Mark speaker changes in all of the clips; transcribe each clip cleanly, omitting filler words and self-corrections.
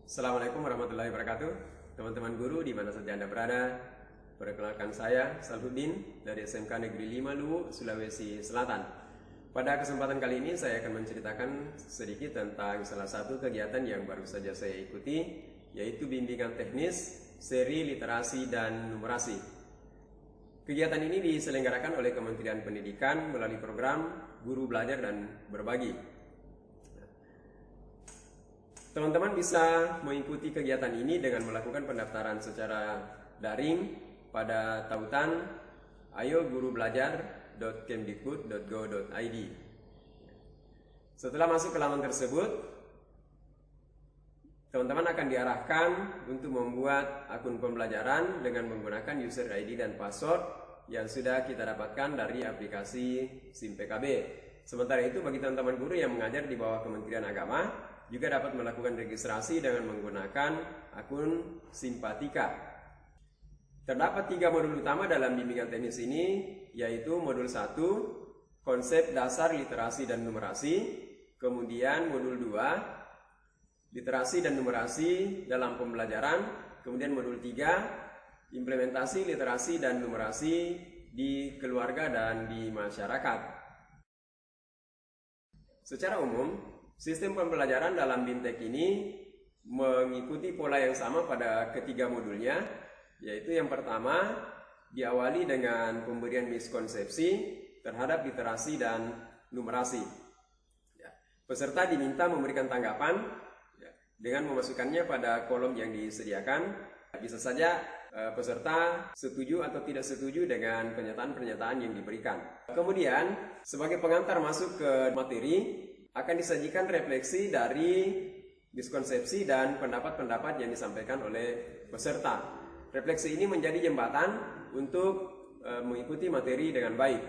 Speaker 1: Assalamualaikum warahmatullahi wabarakatuh. Teman-teman guru di mana saja Anda berada, perkenalkan saya Salhuddin dari SMK Negeri 5 Luwu, Sulawesi Selatan. Pada kesempatan kali ini saya akan menceritakan sedikit tentang salah satu kegiatan yang baru saja saya ikuti, yaitu bimbingan teknis seri literasi dan numerasi. Kegiatan ini diselenggarakan oleh Kementerian Pendidikan melalui program Guru Belajar dan Berbagi. Teman-teman bisa mengikuti kegiatan ini dengan melakukan pendaftaran secara daring pada tautan ayogurubelajar.kemdikbud.go.id. Setelah masuk ke laman tersebut, teman-teman akan diarahkan untuk membuat akun pembelajaran dengan menggunakan user ID dan password yang sudah kita dapatkan dari aplikasi SIM PKB. Sementara itu, bagi teman-teman guru yang mengajar di bawah Kementerian Agama, juga dapat melakukan registrasi dengan menggunakan akun Simpatika. Terdapat 3 modul utama dalam bimbingan teknis ini, yaitu modul 1, konsep dasar literasi dan numerasi, kemudian modul 2, literasi dan numerasi dalam pembelajaran, kemudian modul 3, implementasi literasi dan numerasi di keluarga dan di masyarakat. Secara umum, sistem pembelajaran dalam BIMTEK ini mengikuti pola yang sama pada ketiga modulnya, yaitu yang pertama diawali dengan pemberian miskonsepsi terhadap literasi dan numerasi. Peserta diminta memberikan tanggapan dengan memasukkannya pada kolom yang disediakan. Bisa saja peserta setuju atau tidak setuju dengan pernyataan-pernyataan yang diberikan. Kemudian, sebagai pengantar masuk ke materi, akan disajikan refleksi dari miskonsepsi dan pendapat-pendapat yang disampaikan oleh peserta. Refleksi ini menjadi jembatan untuk mengikuti materi dengan baik.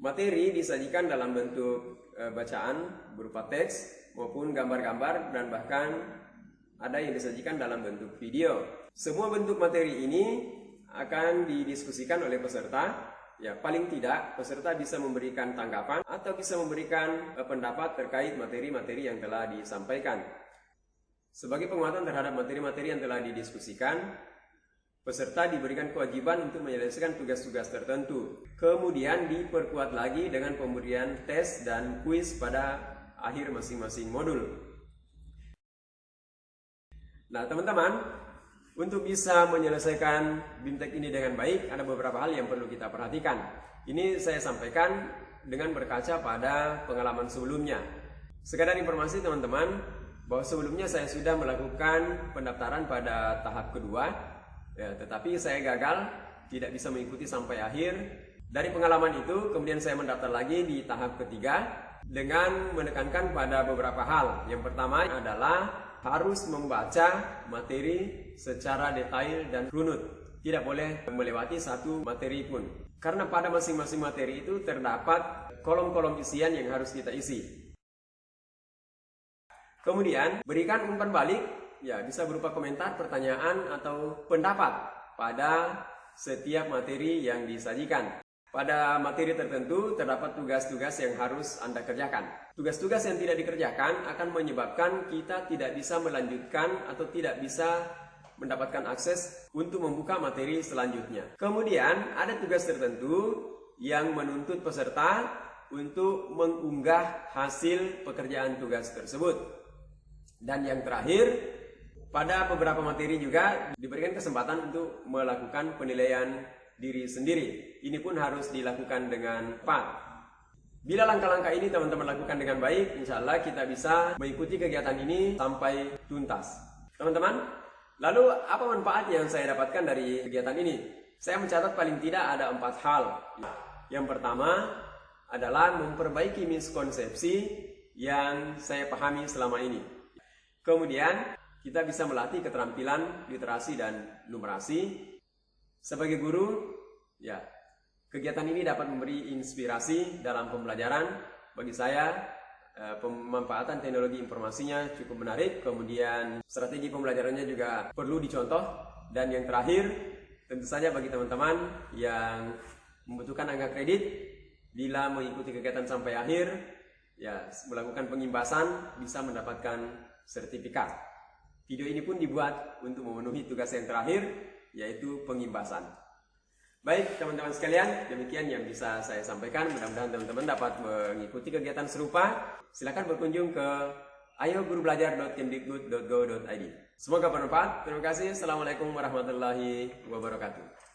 Speaker 1: Materi disajikan dalam bentuk bacaan berupa teks maupun gambar-gambar, dan bahkan ada yang disajikan dalam bentuk video. Semua bentuk materi ini akan didiskusikan oleh peserta. Ya, paling tidak peserta bisa memberikan tanggapan atau bisa memberikan pendapat terkait materi-materi yang telah disampaikan. Sebagai penguatan terhadap materi-materi yang telah didiskusikan, peserta diberikan kewajiban untuk menyelesaikan tugas-tugas tertentu. Kemudian diperkuat lagi dengan pemberian tes dan kuis pada akhir masing-masing modul. Nah, teman-teman, untuk bisa menyelesaikan BIMTEK ini dengan baik, ada beberapa hal yang perlu kita perhatikan. Ini saya sampaikan dengan berkaca pada pengalaman sebelumnya. Sekadar informasi teman-teman, bahwa sebelumnya saya sudah melakukan pendaftaran pada tahap kedua, tetapi saya gagal, tidak bisa mengikuti sampai akhir. Dari pengalaman itu, kemudian saya mendaftar lagi di tahap ketiga dengan menekankan pada beberapa hal. Yang pertama adalah harus membaca materi secara detail dan runut. Tidak boleh melewati satu materi pun. Karena pada masing-masing materi itu terdapat kolom-kolom isian yang harus kita isi. Kemudian, berikan umpan balik, ya bisa berupa komentar, pertanyaan, atau pendapat pada setiap materi yang disajikan. Pada materi tertentu terdapat tugas-tugas yang harus Anda kerjakan. Tugas-tugas yang tidak dikerjakan akan menyebabkan kita tidak bisa melanjutkan atau tidak bisa mendapatkan akses untuk membuka materi selanjutnya. Kemudian ada tugas tertentu yang menuntut peserta untuk mengunggah hasil pekerjaan tugas tersebut. Dan yang terakhir, pada beberapa materi juga diberikan kesempatan untuk melakukan penilaian diri sendiri. Ini pun harus dilakukan dengan tepat. Bila langkah-langkah ini teman-teman lakukan dengan baik, insya Allah kita bisa mengikuti kegiatan ini sampai tuntas. Teman-teman, lalu apa manfaat yang saya dapatkan dari kegiatan ini? Saya mencatat paling tidak ada 4 hal. Yang pertama adalah memperbaiki miskonsepsi yang saya pahami selama ini. Kemudian kita bisa melatih keterampilan literasi dan numerasi. Sebagai guru, ya, kegiatan ini dapat memberi inspirasi dalam pembelajaran. Bagi saya, pemanfaatan teknologi informasinya cukup menarik. Kemudian strategi pembelajarannya juga perlu dicontoh. Dan yang terakhir, tentu saja bagi teman-teman yang membutuhkan angka kredit, bila mengikuti kegiatan sampai akhir, ya melakukan pengimbasan bisa mendapatkan sertifikat. Video ini pun dibuat untuk memenuhi tugas yang terakhir, yaitu pengimbasan. Baik teman-teman sekalian, demikian yang bisa saya sampaikan. Mudah-mudahan teman-teman dapat mengikuti kegiatan serupa. Silakan berkunjung ke ayogurubelajar.kemdikbud.go.id. Semoga bermanfaat. Terima kasih. Assalamualaikum warahmatullahi wabarakatuh.